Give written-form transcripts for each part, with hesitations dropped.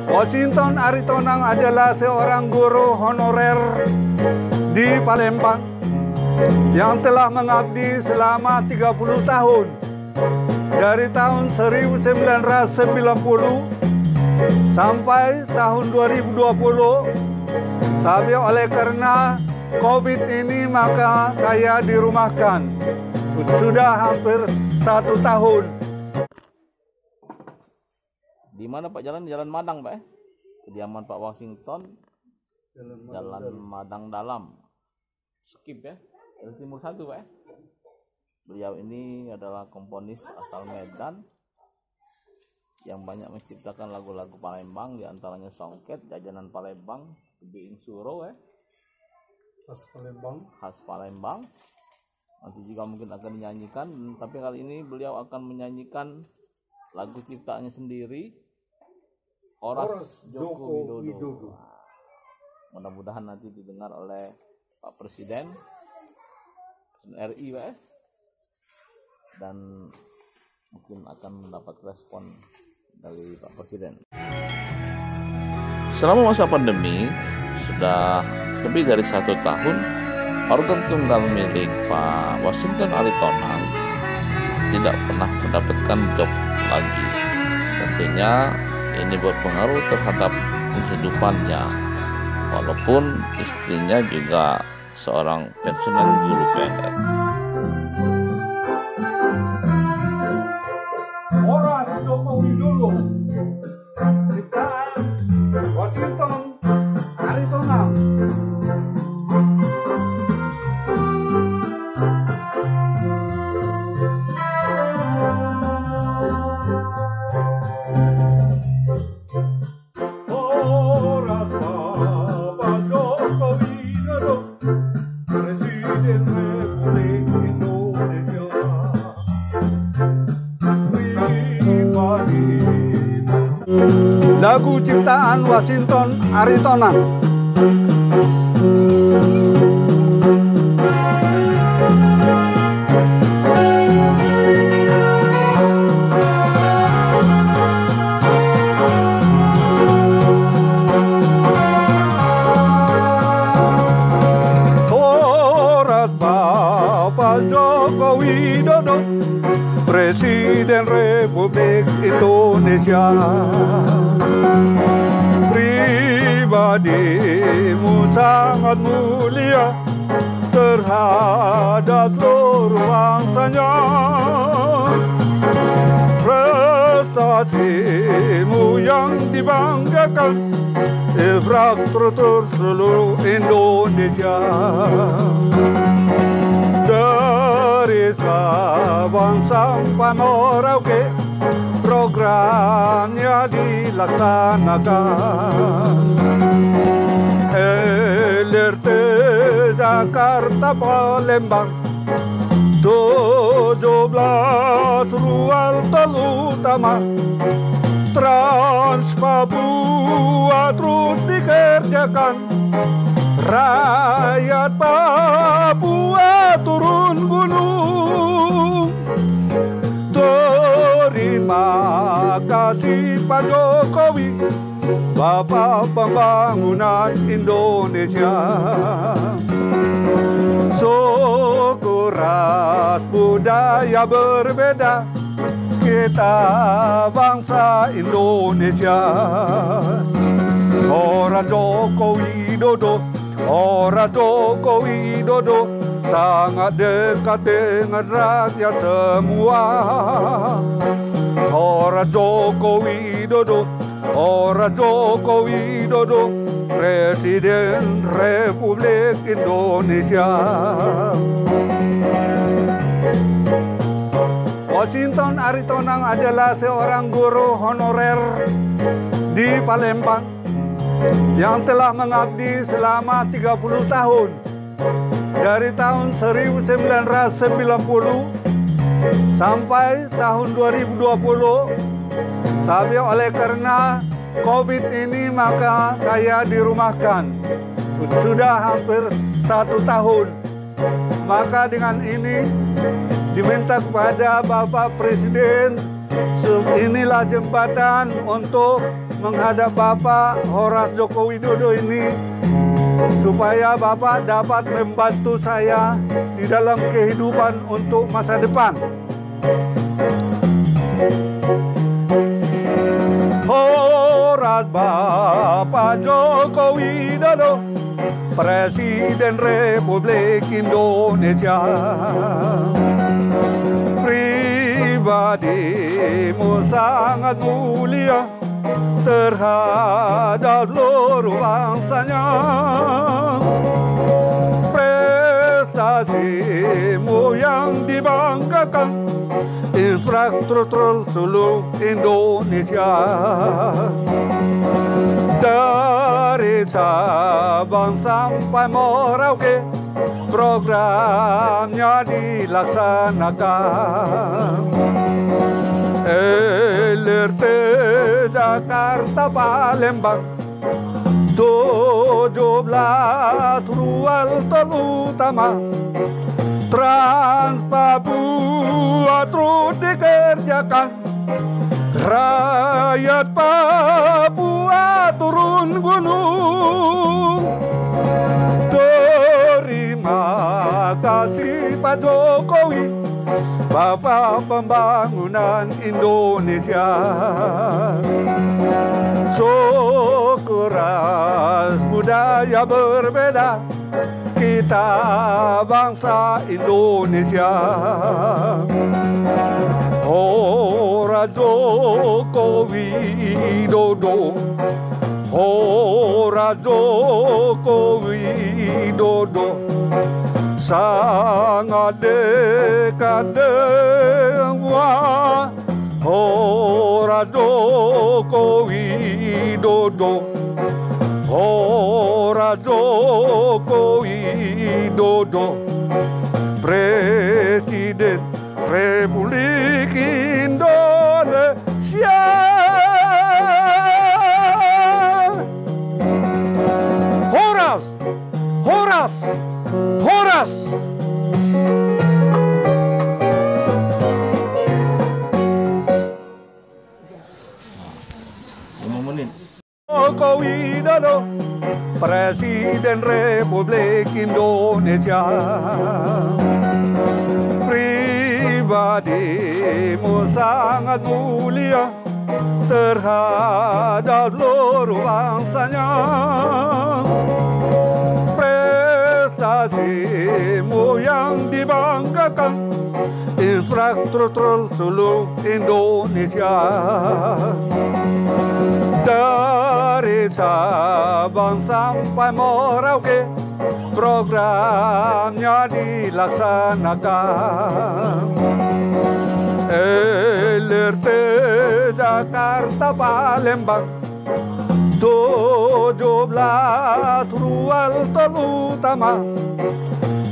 Washington Aritonang adalah seorang guru honorer di Palembang yang telah mengabdi selama 30 tahun dari tahun 1990 sampai tahun 2020. Tapi oleh karena COVID ini maka saya dirumahkan. Sudah hampir 1 tahun. Di mana Pak jalan? Jalan Madang, Pak. Kediaman Pak Washington. Jalan Madang Dalam. Skip ya. Jalan Timur 1, Pak. Beliau ini adalah komponis asal Medan yang banyak menciptakan lagu-lagu Palembang, diantaranya Songket, Jajanan Palembang, Being Suro khas Palembang. Nanti juga mungkin akan dinyanyikan, tapi kali ini beliau akan menyanyikan lagu ciptaannya sendiri, Horas Joko Widodo. Mudah-mudahan nanti didengar oleh Pak Presiden RI, Pak, dan mungkin akan mendapat respon dari Pak Presiden. Selama masa pandemi sudah lebih dari 1 tahun, organ tunggal milik Pak Washington Aritonang tidak pernah mendapatkan job lagi. Tentunya ini berpengaruh terhadap kehidupannya, walaupun istrinya juga seorang pensiunan guru PNS. Horas Joko Widodo, ciptaan Washington Aritonang. Horas Bapak Joko Widodo, Presiden Republik Indonesia. Lagu ciptaan Washington Aritonang. Horas Bapak Joko Widodo, Presiden Republik Indonesia. Pribadimu sangat mulia terhadap seluruh bangsanya. Prestasimu yang dibanggakan infrastruktur seluruh Indonesia. Dari Sabang sampai Merauke programnya dilaksanakan. LRT Jakarta Palembang, 17 ruas tol utama, Trans Papua terus dikerjakan. Rakyat Papua turun gunung. Terima kasih Pak Jokowi, Bapak Pembangunan Indonesia. Suku ras budaya berbeda, kita bangsa Indonesia. Horas Joko Widodo, Horas Joko Widodo, sangat dekat dengan rakyat semua. Horas Joko Widodo, Horas Joko Widodo, Presiden Republik Indonesia. Washington Aritonang adalah seorang guru honorer di Palembang yang telah mengabdi selama 30 tahun dari tahun 1990 sampai tahun 2020. Tapi oleh karena COVID ini maka saya dirumahkan. Sudah hampir 1 tahun. Maka dengan ini diminta kepada Bapak Presiden Inilah jembatan untuk menghadap Bapak Horas Joko Widodo ini, supaya Bapak dapat membantu saya di dalam kehidupan untuk masa depan. Horas Bapak Joko Widodo, Presiden Republik Indonesia. Pribadimu sangat mulia terhadap seluruh bangsanya. Prestasimu yang dibanggakan, infrastruktur seluruh Indonesia. Dari Sabang sampai Merauke, programnya dilaksanakan. LRT Jakarta Palembang, 17 ruas tol utama, Trans Papua terus dikerjakan. Rakyat Papua turun gunung. Terima kasih Pak Jokowi, Bapak Pembangunan Indonesia. Sekeras budaya berbeda, kita bangsa Indonesia. Horas Joko Widodo, Horas Joko Widodo, sangat dekat dengan Horas Joko Widodo, Horas Joko Widodo, Presiden Republik Indonesia. Horas, Horas, Horas. 5 menit. Joko Widodo, Presiden Republik Indonesia. Pribadimu sangat mulia terhadap seluruh bangsanya. Prestasimu yang dibanggakan, infrastruktur seluruh Indonesia. Dari Sabang sampai Merauke, programnya dilaksanakan. LRT Jakarta Palembang, 17 ruas tol utama,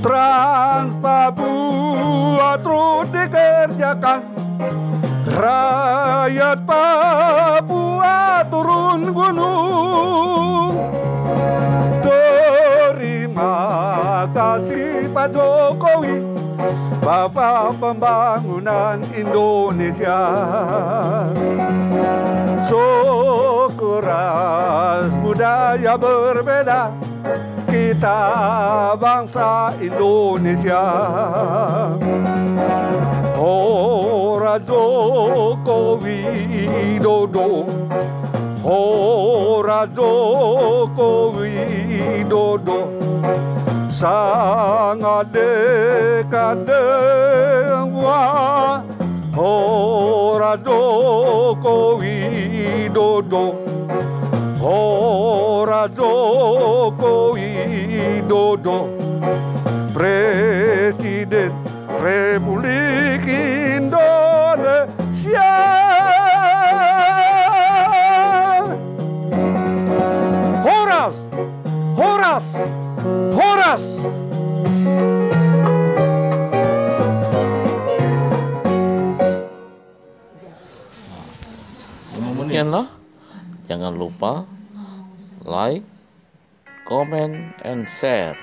Trans Papua terus dikerjakan. Rakyat Papua turun gunung. Terima kasih Pak Jokowi, Bapak Pembangunan Indonesia. Sekeras budaya berbeda, kita bangsa Indonesia. Horas Joko Widodo, Horas Joko Widodo, sangat dekat dengan Horas Joko Widodo, Horas Joko Widodo, Presiden Republik Indonesia. Horas, Horas, Horas. Demikianlah, jangan lupa like, comment, and share.